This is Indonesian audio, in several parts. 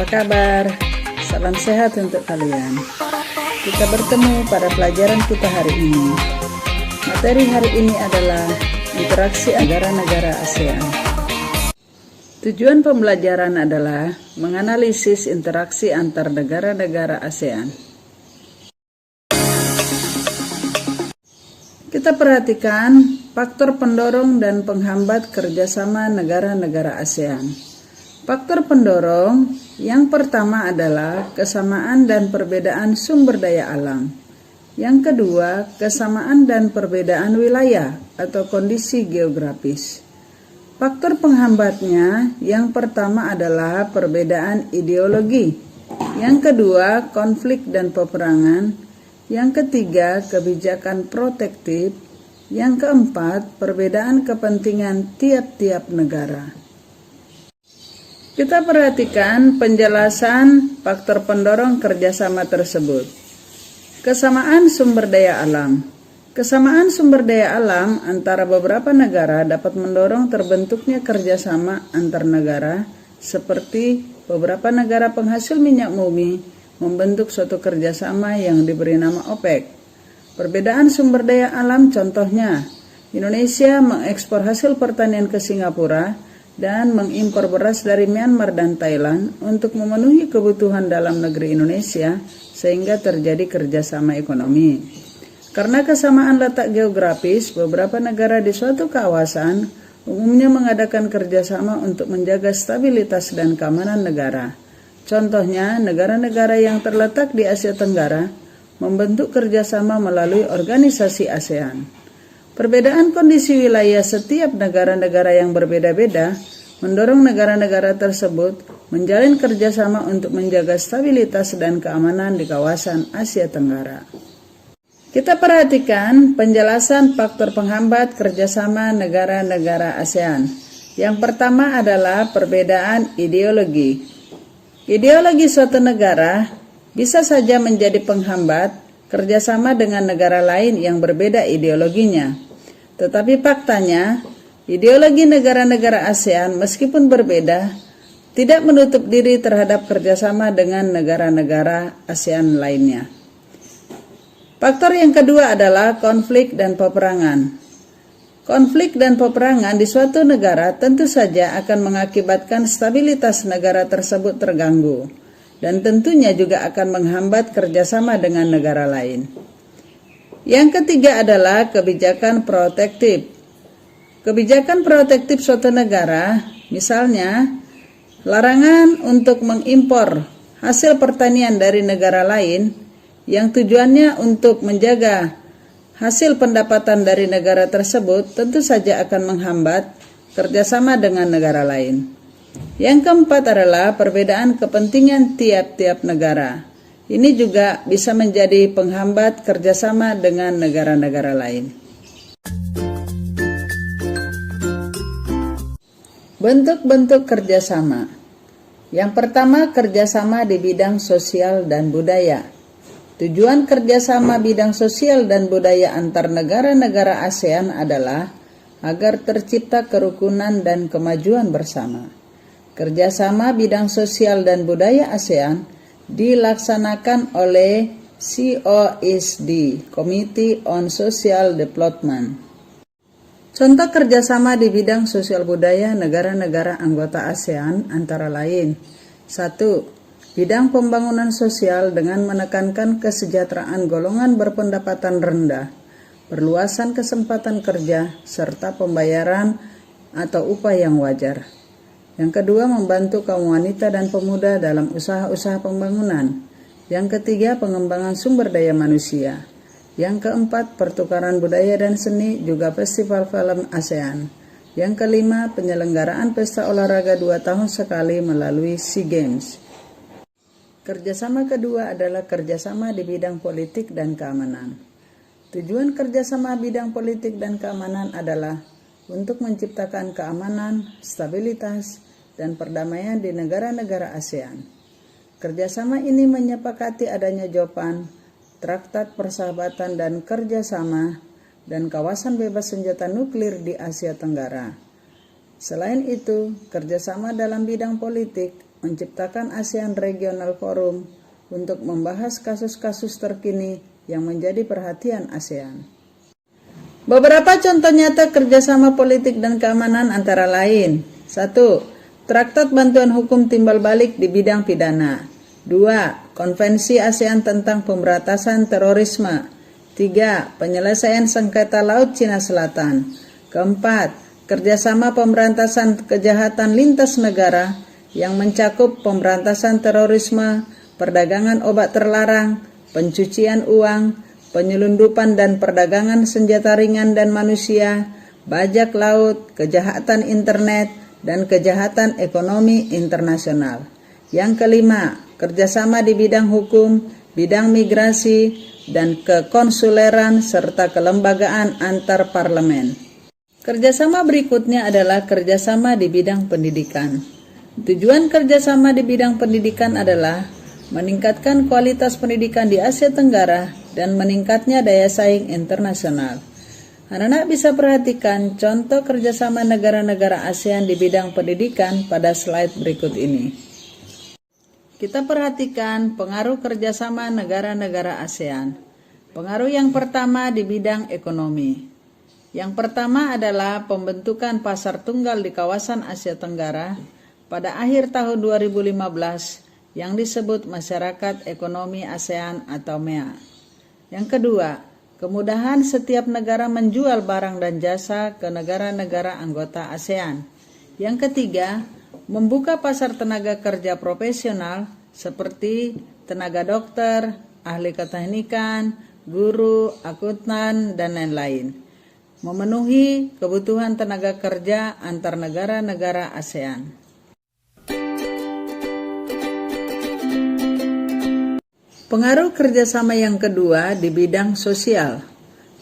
kabar? Salam sehat untuk kalian. Kita bertemu pada pelajaran kita hari ini. Materi hari ini adalah interaksi negara-negara ASEAN. Tujuan pembelajaran adalah menganalisis interaksi antar negara-negara ASEAN. Kita perhatikan faktor pendorong dan penghambat kerjasama negara-negara ASEAN. Faktor pendorong yang pertama adalah kesamaan dan perbedaan sumber daya alam. Yang kedua, kesamaan dan perbedaan wilayah atau kondisi geografis. Faktor penghambatnya yang pertama adalah perbedaan ideologi. Yang kedua, konflik dan peperangan. Yang ketiga, kebijakan protektif. Yang keempat, perbedaan kepentingan tiap-tiap negara. Kita perhatikan penjelasan faktor pendorong kerjasama tersebut. Kesamaan sumber daya alam. Kesamaan sumber daya alam antara beberapa negara dapat mendorong terbentuknya kerjasama antar negara, seperti beberapa negara penghasil minyak bumi membentuk suatu kerjasama yang diberi nama OPEC. Perbedaan sumber daya alam contohnya, Indonesia mengekspor hasil pertanian ke Singapura dan mengimpor beras dari Myanmar dan Thailand untuk memenuhi kebutuhan dalam negeri Indonesia sehingga terjadi kerjasama ekonomi. Karena kesamaan letak geografis, beberapa negara di suatu kawasan umumnya mengadakan kerjasama untuk menjaga stabilitas dan keamanan negara. Contohnya, negara-negara yang terletak di Asia Tenggara membentuk kerjasama melalui organisasi ASEAN. Perbedaan kondisi wilayah setiap negara-negara yang berbeda-beda mendorong negara-negara tersebut menjalin kerjasama untuk menjaga stabilitas dan keamanan di kawasan Asia Tenggara. Kita perhatikan penjelasan faktor penghambat kerjasama negara-negara ASEAN. Yang pertama adalah perbedaan ideologi. Ideologi suatu negara bisa saja menjadi penghambat kerjasama dengan negara lain yang berbeda ideologinya. Tetapi faktanya, ideologi negara-negara ASEAN meskipun berbeda, tidak menutup diri terhadap kerjasama dengan negara-negara ASEAN lainnya. Faktor yang kedua adalah konflik dan peperangan. Konflik dan peperangan di suatu negara tentu saja akan mengakibatkan stabilitas negara tersebut terganggu, dan tentunya juga akan menghambat kerjasama dengan negara lain. Yang ketiga adalah kebijakan protektif. Kebijakan protektif suatu negara, misalnya larangan untuk mengimpor hasil pertanian dari negara lain yang tujuannya untuk menjaga hasil pendapatan dari negara tersebut, tentu saja akan menghambat kerjasama dengan negara lain. Yang keempat adalah perbedaan kepentingan tiap-tiap negara. Ini juga bisa menjadi penghambat kerjasama dengan negara-negara lain. Bentuk-bentuk kerjasama. Yang pertama, kerjasama di bidang sosial dan budaya. Tujuan kerjasama bidang sosial dan budaya antar negara-negara ASEAN adalah agar tercipta kerukunan dan kemajuan bersama. Kerjasama bidang sosial dan budaya ASEAN dilaksanakan oleh COSD, Committee on Social Development. Contoh kerjasama di bidang sosial budaya negara-negara anggota ASEAN antara lain: 1. Bidang pembangunan sosial dengan menekankan kesejahteraan golongan berpendapatan rendah, perluasan kesempatan kerja, serta pembayaran atau upah yang wajar. Yang kedua, membantu kaum wanita dan pemuda dalam usaha-usaha pembangunan. Yang ketiga, pengembangan sumber daya manusia. Yang keempat, pertukaran budaya dan seni, juga festival film ASEAN. Yang kelima, penyelenggaraan pesta olahraga 2 tahun sekali melalui SEA Games. Kerjasama kedua adalah kerjasama di bidang politik dan keamanan. Tujuan kerjasama bidang politik dan keamanan adalah untuk menciptakan keamanan, stabilitas, dan perdamaian di negara-negara ASEAN. Kerjasama ini menyepakati adanya JOPAN, Traktat Persahabatan dan Kerjasama, dan kawasan bebas senjata nuklir di Asia Tenggara. Selain itu, kerjasama dalam bidang politik menciptakan ASEAN Regional Forum untuk membahas kasus-kasus terkini yang menjadi perhatian ASEAN. Beberapa contoh nyata kerjasama politik dan keamanan antara lain. 1. Traktat Bantuan Hukum Timbal Balik di bidang pidana. 2. Konvensi ASEAN tentang pemberantasan terorisme. 3. Penyelesaian sengketa Laut Cina Selatan. 4. Kerjasama pemberantasan kejahatan lintas negara yang mencakup pemberantasan terorisme, perdagangan obat terlarang, pencucian uang, penyelundupan dan perdagangan senjata ringan dan manusia, bajak laut, kejahatan internet, dan kejahatan ekonomi internasional. Yang kelima, kerjasama di bidang hukum, bidang migrasi, dan kekonsuleran, serta kelembagaan antar parlemen. Kerjasama berikutnya adalah kerjasama di bidang pendidikan. Tujuan kerjasama di bidang pendidikan adalah meningkatkan kualitas pendidikan di Asia Tenggara dan meningkatnya daya saing internasional. Anak-anak bisa perhatikan contoh kerjasama negara-negara ASEAN di bidang pendidikan pada slide berikut ini. Kita perhatikan pengaruh kerjasama negara-negara ASEAN. Pengaruh yang pertama di bidang ekonomi. Yang pertama adalah pembentukan pasar tunggal di kawasan Asia Tenggara pada akhir tahun 2015 yang disebut Masyarakat Ekonomi ASEAN atau MEA. Yang kedua, kemudahan setiap negara menjual barang dan jasa ke negara-negara anggota ASEAN. Yang ketiga, membuka pasar tenaga kerja profesional seperti tenaga dokter, ahli keteknikan, guru, akuntan, dan lain-lain. Memenuhi kebutuhan tenaga kerja antar negara-negara ASEAN. Pengaruh kerjasama yang kedua di bidang sosial.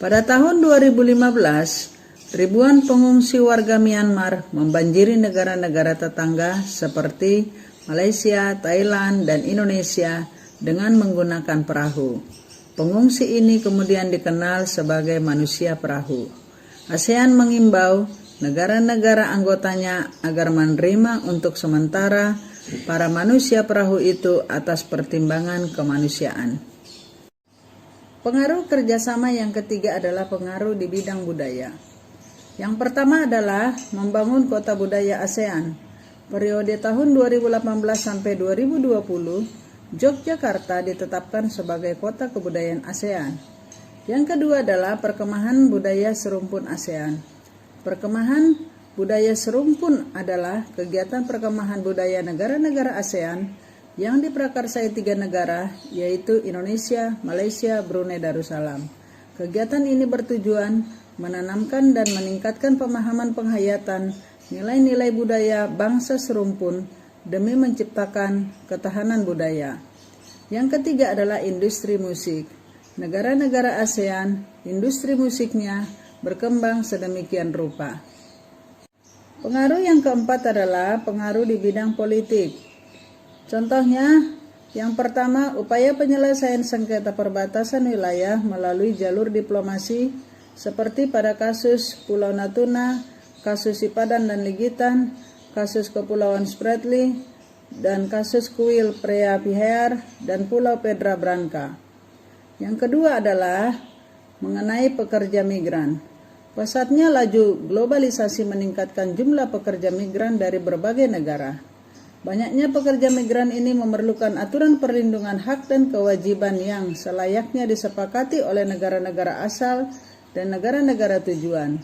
Pada tahun 2015, ribuan pengungsi warga Myanmar membanjiri negara-negara tetangga seperti Malaysia, Thailand, dan Indonesia dengan menggunakan perahu. Pengungsi ini kemudian dikenal sebagai manusia perahu. ASEAN mengimbau negara-negara anggotanya agar menerima untuk sementara para manusia perahu itu atas pertimbangan kemanusiaan. Pengaruh kerjasama yang ketiga adalah pengaruh di bidang budaya. Yang pertama adalah membangun kota budaya ASEAN. Periode tahun 2018 sampai 2020, Yogyakarta ditetapkan sebagai kota kebudayaan ASEAN. Yang kedua adalah perkemahan budaya serumpun ASEAN. Perkemahan budaya serumpun adalah kegiatan perkemahan budaya negara-negara ASEAN yang diprakarsai 3 negara, yaitu Indonesia, Malaysia, Brunei Darussalam. Kegiatan ini bertujuan menanamkan dan meningkatkan pemahaman penghayatan nilai-nilai budaya bangsa serumpun demi menciptakan ketahanan budaya. Yang ketiga adalah industri musik. Negara-negara ASEAN, industri musiknya berkembang sedemikian rupa. Pengaruh yang keempat adalah pengaruh di bidang politik. Contohnya, yang pertama, upaya penyelesaian sengketa perbatasan wilayah melalui jalur diplomasi seperti pada kasus Pulau Natuna, kasus Sipadan dan Ligitan, kasus Kepulauan Spratly, dan kasus kuil Prea Piher dan Pulau Pedra Branca. Yang kedua adalah mengenai pekerja migran. Pesatnya laju globalisasi meningkatkan jumlah pekerja migran dari berbagai negara. Banyaknya pekerja migran ini memerlukan aturan perlindungan hak dan kewajiban yang selayaknya disepakati oleh negara-negara asal dan negara-negara tujuan.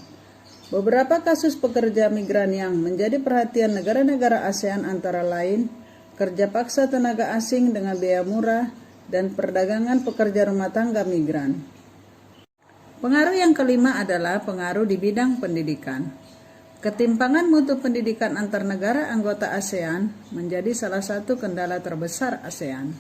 Beberapa kasus pekerja migran yang menjadi perhatian negara-negara ASEAN antara lain kerja paksa tenaga asing dengan biaya murah dan perdagangan pekerja rumah tangga migran. Pengaruh yang kelima adalah pengaruh di bidang pendidikan. Ketimpangan mutu pendidikan antar negara anggota ASEAN menjadi salah satu kendala terbesar ASEAN.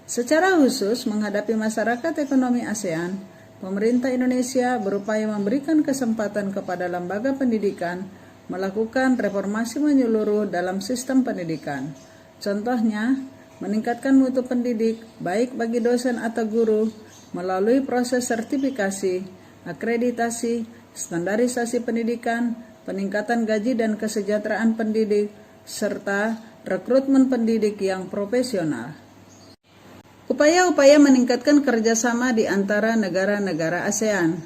Secara khusus menghadapi masyarakat ekonomi ASEAN, pemerintah Indonesia berupaya memberikan kesempatan kepada lembaga pendidikan melakukan reformasi menyeluruh dalam sistem pendidikan. Contohnya, meningkatkan mutu pendidik baik bagi dosen atau guru melalui proses sertifikasi, akreditasi, standarisasi pendidikan, peningkatan gaji dan kesejahteraan pendidik, serta rekrutmen pendidik yang profesional. Upaya-upaya meningkatkan kerjasama di antara negara-negara ASEAN.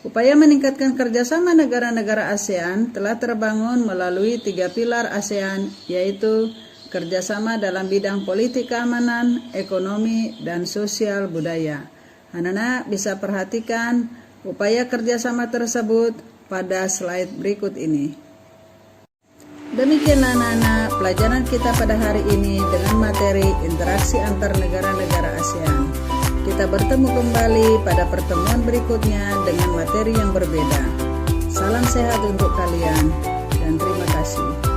Upaya meningkatkan kerjasama negara-negara ASEAN telah terbangun melalui 3 pilar ASEAN, yaitu kerjasama dalam bidang politik keamanan, ekonomi, dan sosial budaya. Anak-anak bisa perhatikan upaya kerjasama tersebut pada slide berikut ini. Demikian anak-anak pelajaran kita pada hari ini dengan materi interaksi antar negara-negara ASEAN. Kita bertemu kembali pada pertemuan berikutnya dengan materi yang berbeda. Salam sehat untuk kalian dan terima kasih.